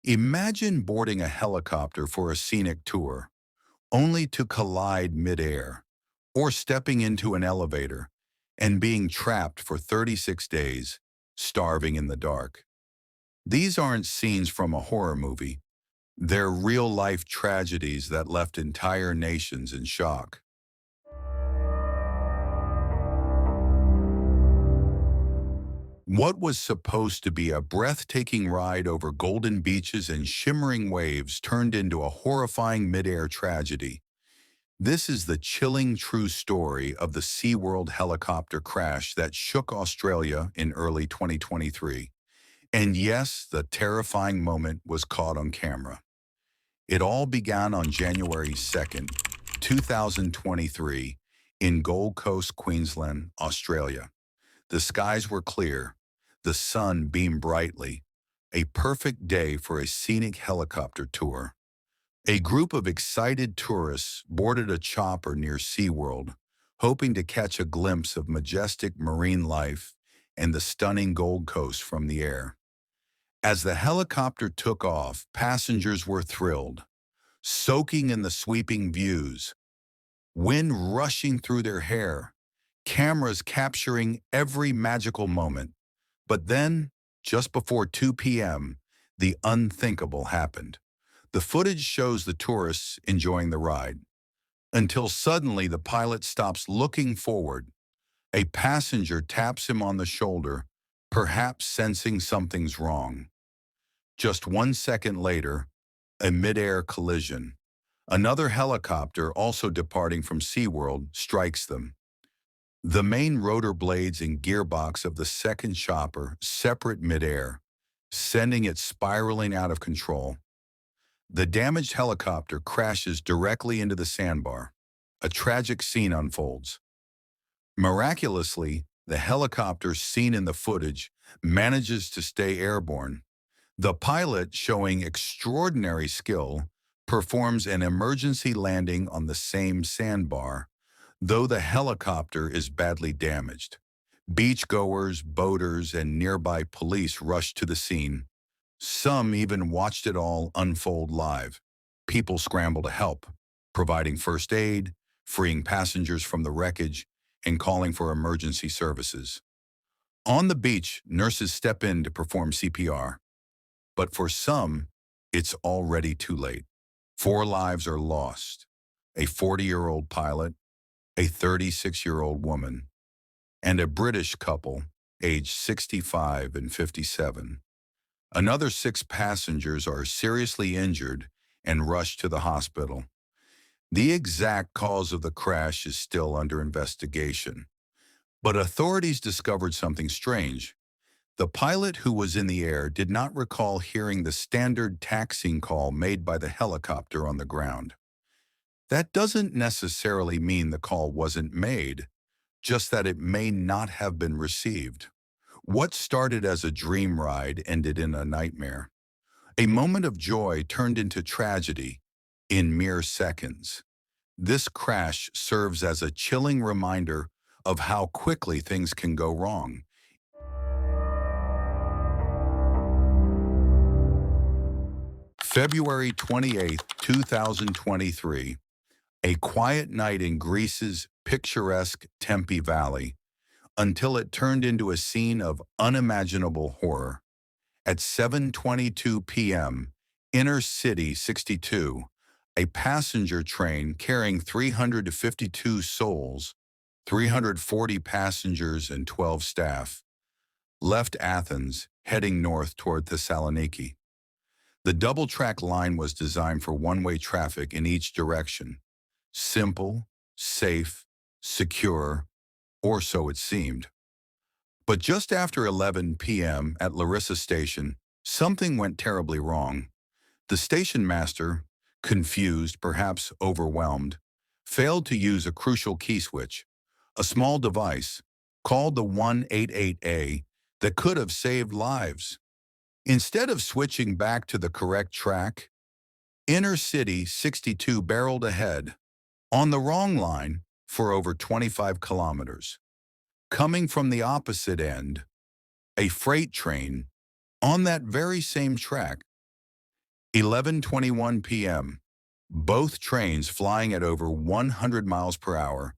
Imagine boarding a helicopter for a scenic tour, only to collide midair, or stepping into an elevator and being trapped for 36 days, starving in the dark. These aren't scenes from a horror movie. They're real-life tragedies that left entire nations in shock. What was supposed to be a breathtaking ride over golden beaches and shimmering waves turned into a horrifying mid-air tragedy. This is the chilling true story of the SeaWorld helicopter crash that shook Australia in early 2023. And yes, the terrifying moment was caught on camera. It all began on January 2nd, 2023, in Gold Coast, Queensland, Australia. The skies were clear, the sun beamed brightly, a perfect day for a scenic helicopter tour. A group of excited tourists boarded a chopper near SeaWorld, hoping to catch a glimpse of majestic marine life and the stunning Gold Coast from the air. As the helicopter took off, passengers were thrilled, soaking in the sweeping views, wind rushing through their hair, cameras capturing every magical moment. But then, just before 2 p.m., the unthinkable happened. The footage shows the tourists enjoying the ride, until suddenly the pilot stops looking forward. A passenger taps him on the shoulder, perhaps sensing something's wrong. Just 1 second later, a mid-air collision. Another helicopter, also departing from SeaWorld, strikes them. The main rotor blades and gearbox of the second chopper separate mid-air, sending it spiraling out of control. The damaged helicopter crashes directly into the sandbar. A tragic scene unfolds. Miraculously, the helicopter seen in the footage manages to stay airborne. The pilot, showing extraordinary skill, performs an emergency landing on the same sandbar, though the helicopter is badly damaged. Beachgoers, boaters, and nearby police rushed to the scene. Some even watched it all unfold live. People scramble to help, providing first aid, freeing passengers from the wreckage, and calling for emergency services. On the beach, nurses step in to perform CPR. But for some, it's already too late. 4 lives are lost: a 40-year-old pilot, a 36-year-old woman, and a British couple, aged 65 and 57. Another 6 passengers are seriously injured and rushed to the hospital. The exact cause of the crash is still under investigation, but authorities discovered something strange. The pilot, who was in the air, did not recall hearing the standard taxiing call made by the helicopter on the ground. That doesn't necessarily mean the call wasn't made, just that it may not have been received. What started as a dream ride ended in a nightmare. A moment of joy turned into tragedy in mere seconds. This crash serves as a chilling reminder of how quickly things can go wrong. February 28th, 2023. A quiet night in Greece's picturesque Tempe Valley, until it turned into a scene of unimaginable horror. At 7:22 p.m., Inner City 62, a passenger train carrying 352 souls, 340 passengers and 12 staff, left Athens, heading north toward Thessaloniki. The double-track line was designed for one-way traffic in each direction. Simple, safe, secure, or so it seemed. But just after 11 p.m. at Larissa Station, something went terribly wrong. The station master, confused, perhaps overwhelmed, failed to use a crucial key switch, a small device called the 188A that could have saved lives. Instead of switching back to the correct track, Inner City 62 barreled ahead, on the wrong line, for over 25 kilometers. Coming from the opposite end, a freight train, on that very same track, 11:21 p.m. Both trains flying at over 100 miles per hour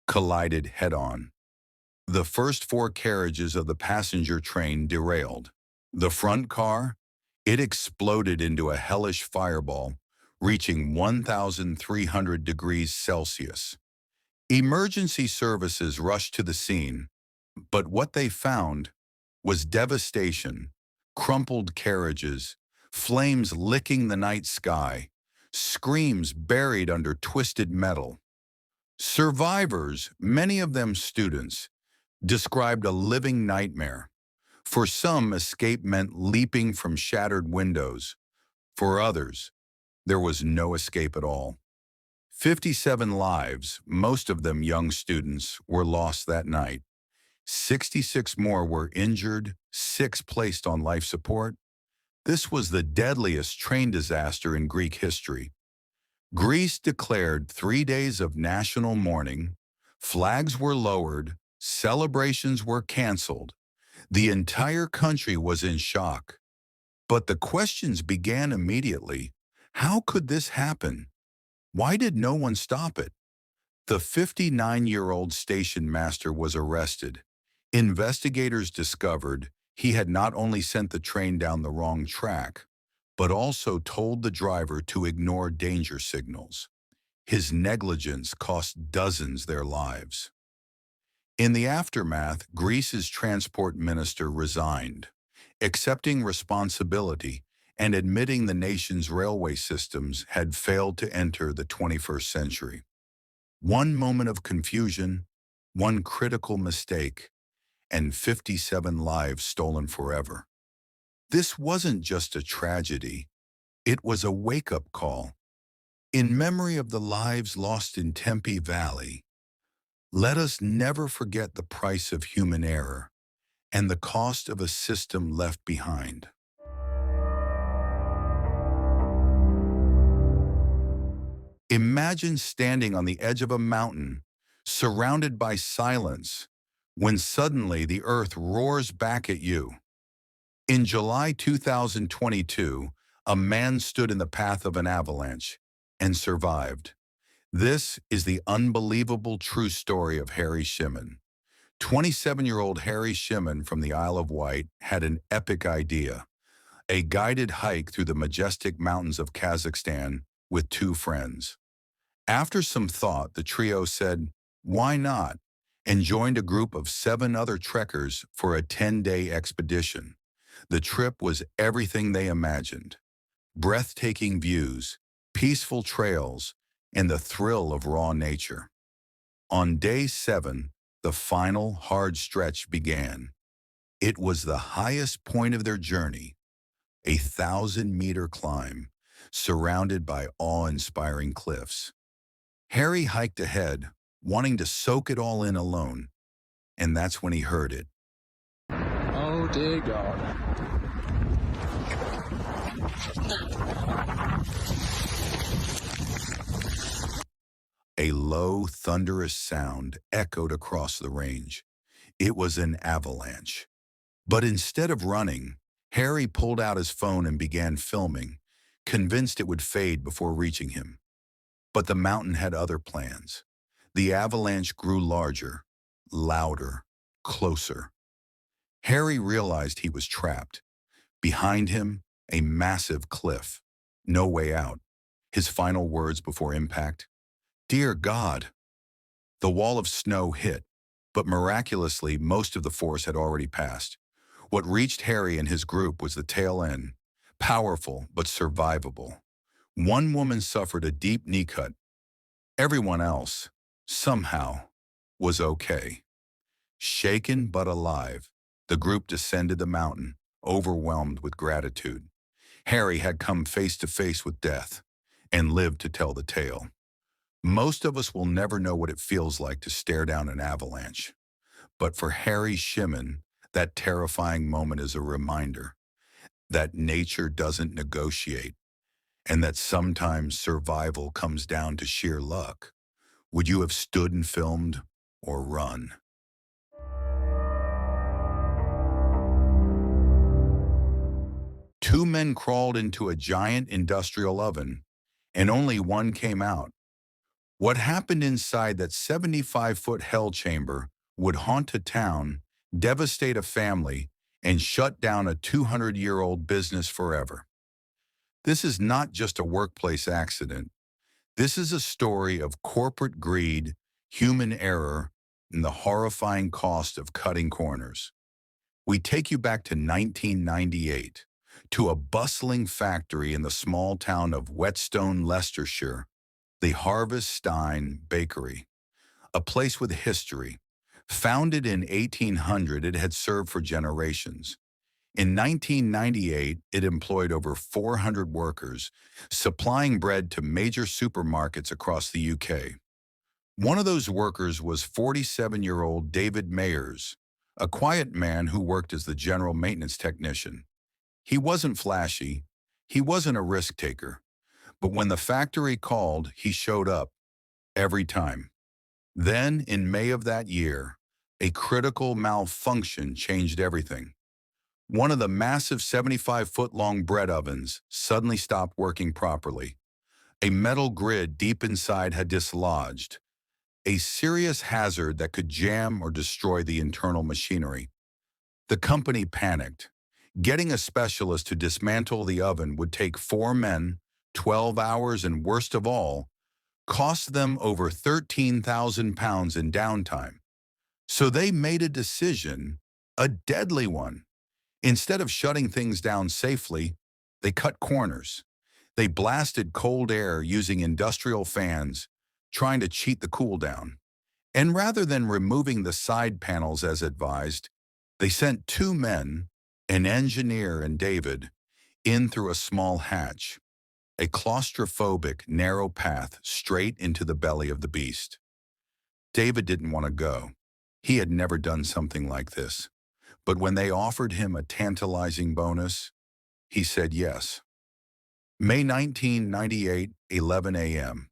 collided head-on. The first four carriages of the passenger train derailed. The front car, it exploded into a hellish fireball, reaching 1,300 degrees Celsius. Emergency services rushed to the scene, but what they found was devastation, crumpled carriages, flames licking the night sky, screams buried under twisted metal. Survivors, many of them students, described a living nightmare. For some, escape meant leaping from shattered windows. For others, there was no escape at all. 57 lives, most of them young students, were lost that night. 66 more were injured, 6 placed on life support. This was the deadliest train disaster in Greek history. Greece declared 3 days of national mourning, flags were lowered, celebrations were canceled. The entire country was in shock. But the questions began immediately. How could this happen? Why did no one stop it? The 59-year-old station master was arrested. Investigators discovered he had not only sent the train down the wrong track, but also told the driver to ignore danger signals. His negligence cost dozens their lives. In the aftermath, Greece's transport minister resigned, accepting responsibility and admitting the nation's railway systems had failed to enter the 21st century. One moment of confusion, one critical mistake, and 57 lives stolen forever. This wasn't just a tragedy, it was a wake-up call. In memory of the lives lost in Tempe Valley, let us never forget the price of human error and the cost of a system left behind. Imagine standing on the edge of a mountain, surrounded by silence, when suddenly the earth roars back at you. In July 2022, a man stood in the path of an avalanche and survived. This is the unbelievable true story of Harry Shimon. 27-year-old Harry Shimon from the Isle of Wight had an epic idea, a guided hike through the majestic mountains of Kazakhstan with 2 friends. After some thought, the trio said, "Why not?" and joined a group of 7 other trekkers for a 10-day expedition. The trip was everything they imagined: breathtaking views, peaceful trails, and the thrill of raw nature. On day 7, the final hard stretch began. It was the highest point of their journey, a 1,000-meter climb, surrounded by awe-inspiring cliffs. Harry hiked ahead, wanting to soak it all in alone, and that's when he heard it. Oh dear God. A low, thunderous sound echoed across the range. It was an avalanche. But instead of running, Harry pulled out his phone and began filming, convinced it would fade before reaching him. But the mountain had other plans. The avalanche grew larger, louder, closer. Harry realized he was trapped. Behind him, a massive cliff. No way out. His final words before impact: "Dear God." The wall of snow hit, but miraculously most of the force had already passed. What reached Harry and his group was the tail end, powerful but survivable. One woman suffered a deep knee cut. Everyone else, somehow, was okay. Shaken but alive, the group descended the mountain, overwhelmed with gratitude. Harry had come face to face with death and lived to tell the tale. Most of us will never know what it feels like to stare down an avalanche. But for Harry Shimon, that terrifying moment is a reminder that nature doesn't negotiate and that sometimes survival comes down to sheer luck. Would you have stood and filmed or run? Two men crawled into a giant industrial oven, and only one came out. What happened inside that 75-foot hell chamber would haunt a town, devastate a family, and shut down a 200-year-old business forever. This is not just a workplace accident. This is a story of corporate greed, human error, and the horrifying cost of cutting corners. We take you back to 1998, to a bustling factory in the small town of Whetstone, Leicestershire, the Harvest Stein Bakery, a place with history. Founded in 1800, it had served for generations. In 1998, it employed over 400 workers, supplying bread to major supermarkets across the UK. One of those workers was 47-year-old David Mayers, a quiet man who worked as the general maintenance technician. He wasn't flashy, he wasn't a risk taker, but when the factory called, he showed up, every time. Then, in May of that year, a critical malfunction changed everything. One of the massive 75-foot-long bread ovens suddenly stopped working properly. A metal grid deep inside had dislodged, a serious hazard that could jam or destroy the internal machinery. The company panicked. Getting a specialist to dismantle the oven would take 4 men, 12 hours, and worst of all, cost them over £13,000 in downtime. So they made a decision, a deadly one. Instead of shutting things down safely, they cut corners. They blasted cold air using industrial fans, trying to cheat the cool down. And rather than removing the side panels as advised, they sent 2 men, an engineer and David, in through a small hatch, a claustrophobic, narrow path straight into the belly of the beast. David didn't want to go. He had never done something like this. But when they offered him a tantalizing bonus, he said yes. May 1998, 11 a.m.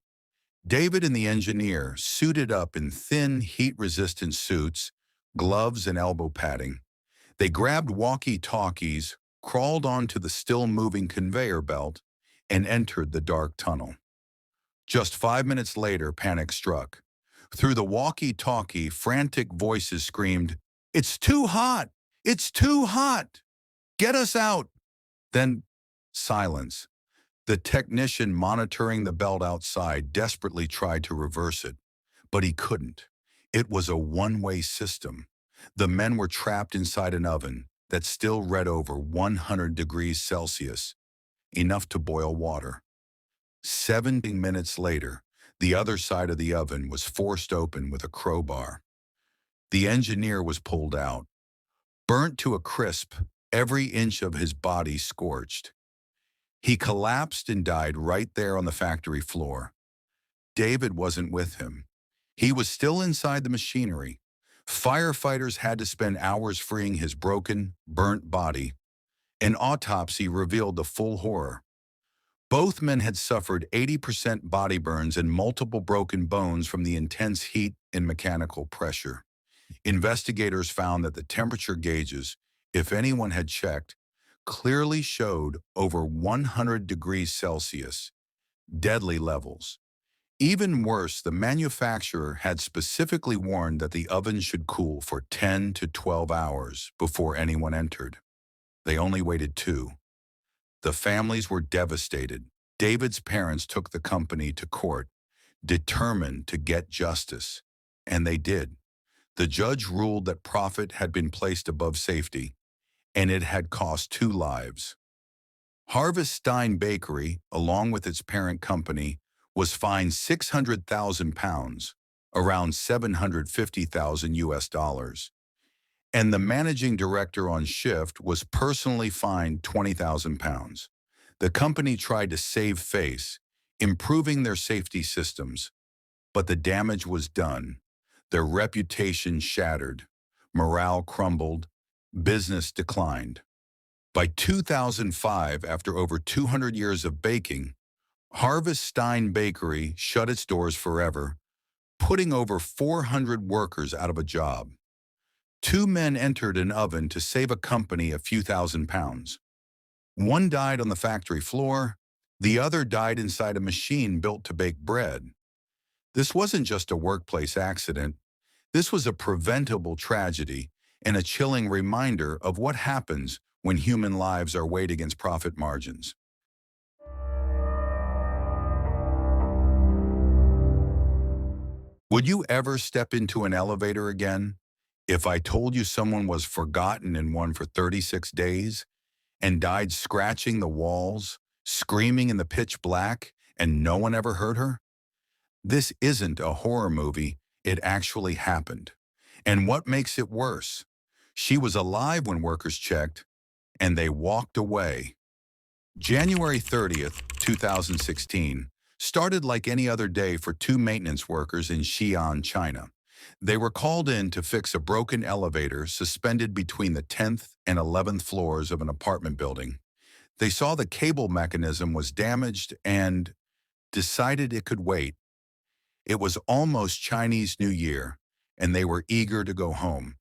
David and the engineer, suited up in thin, heat-resistant suits, gloves and elbow padding. They grabbed walkie-talkies, crawled onto the still-moving conveyor belt, and entered the dark tunnel. Just 5 minutes later, panic struck. Through the walkie-talkie, frantic voices screamed, "It's too hot! It's too hot! Get us out!" Then, silence. The technician monitoring the belt outside desperately tried to reverse it, but he couldn't. It was a one-way system. The men were trapped inside an oven that still read over 100 degrees Celsius, enough to boil water. 70 minutes later, the other side of the oven was forced open with a crowbar. The engineer was pulled out, burnt to a crisp, every inch of his body scorched. He collapsed and died right there on the factory floor. David wasn't with him. He was still inside the machinery. Firefighters had to spend hours freeing his broken, burnt body. An autopsy revealed the full horror. Both men had suffered 80% body burns and multiple broken bones from the intense heat and mechanical pressure. Investigators found that the temperature gauges, if anyone had checked, clearly showed over 100 degrees Celsius, deadly levels. Even worse, the manufacturer had specifically warned that the oven should cool for 10 to 12 hours before anyone entered. They only waited 2. The families were devastated. David's parents took the company to court, determined to get justice, and they did. The judge ruled that profit had been placed above safety, and it had cost 2 lives. Harvest Stein Bakery, along with its parent company, was fined £600,000, around $750,000, and the managing director on shift was personally fined £20,000. The company tried to save face, improving their safety systems, but the damage was done. Their reputation shattered, morale crumbled, business declined. By 2005, after over 200 years of baking, Harvest Stein Bakery shut its doors forever, putting over 400 workers out of a job. 2 men entered an oven to save a company a few £1,000s. One died on the factory floor, the other died inside a machine built to bake bread. This wasn't just a workplace accident. This was a preventable tragedy and a chilling reminder of what happens when human lives are weighed against profit margins. Would you ever step into an elevator again? If I told you someone was forgotten in one for 36 days and died scratching the walls, screaming in the pitch black, and no one ever heard her? This isn't a horror movie. It actually happened. And what makes it worse? She was alive when workers checked, and they walked away. January 30th, 2016, started like any other day for two maintenance workers in Xi'an, China. They were called in to fix a broken elevator suspended between the 10th and 11th floors of an apartment building. They saw the cable mechanism was damaged and decided it could wait. It was almost Chinese New Year, and they were eager to go home.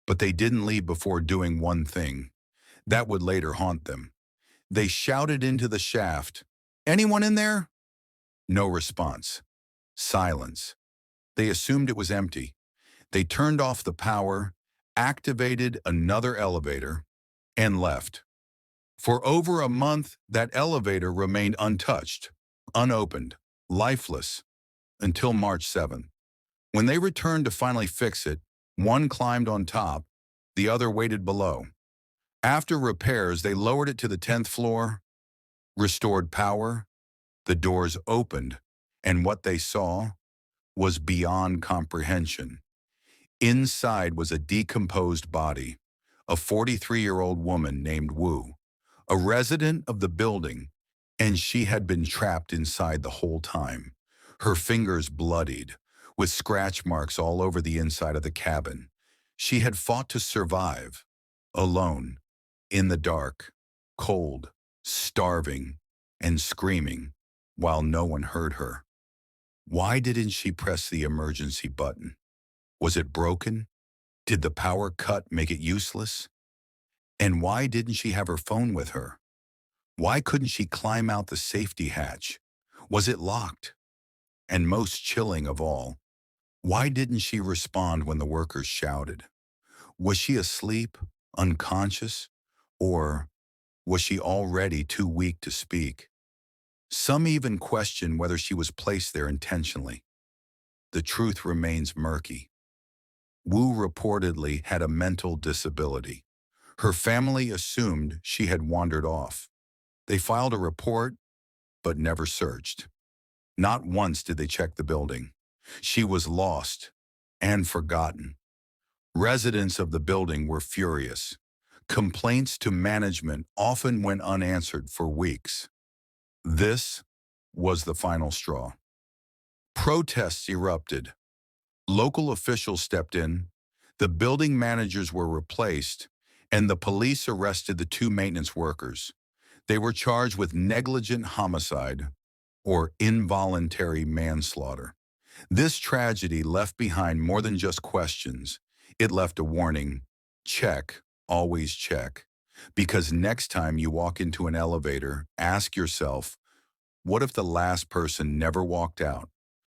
But they didn't leave before doing one thing that would later haunt them. They shouted into the shaft, "Anyone in there?" No response. Silence. They assumed it was empty. They turned off the power, activated another elevator, and left. For over a month, that elevator remained untouched, unopened, lifeless, until March 7th. When they returned to finally fix it, one climbed on top, the other waited below. After repairs, they lowered it to the 10th floor, restored power, the doors opened, and what they saw was beyond comprehension. Inside was a decomposed body, a 43-year-old woman named Wu, a resident of the building, and she had been trapped inside the whole time. Her fingers bloodied, with scratch marks all over the inside of the cabin. She had fought to survive, alone, in the dark, cold, starving, and screaming, while no one heard her. Why didn't she press the emergency button? Was it broken? Did the power cut make it useless? And why didn't she have her phone with her? Why couldn't she climb out the safety hatch? Was it locked? And most chilling of all, why didn't she respond when the workers shouted? Was she asleep, unconscious, or was she already too weak to speak? Some even question whether she was placed there intentionally. The truth remains murky. Wu reportedly had a mental disability. Her family assumed she had wandered off. They filed a report, but never searched. Not once did they check the building. She was lost and forgotten. Residents of the building were furious. Complaints to management often went unanswered for weeks. This was the final straw. Protests erupted. Local officials stepped in, the building managers were replaced, and the police arrested the two maintenance workers. They were charged with negligent homicide or involuntary manslaughter. This tragedy left behind more than just questions. It left a warning: check, always check. Because next time you walk into an elevator, ask yourself, what if the last person never walked out?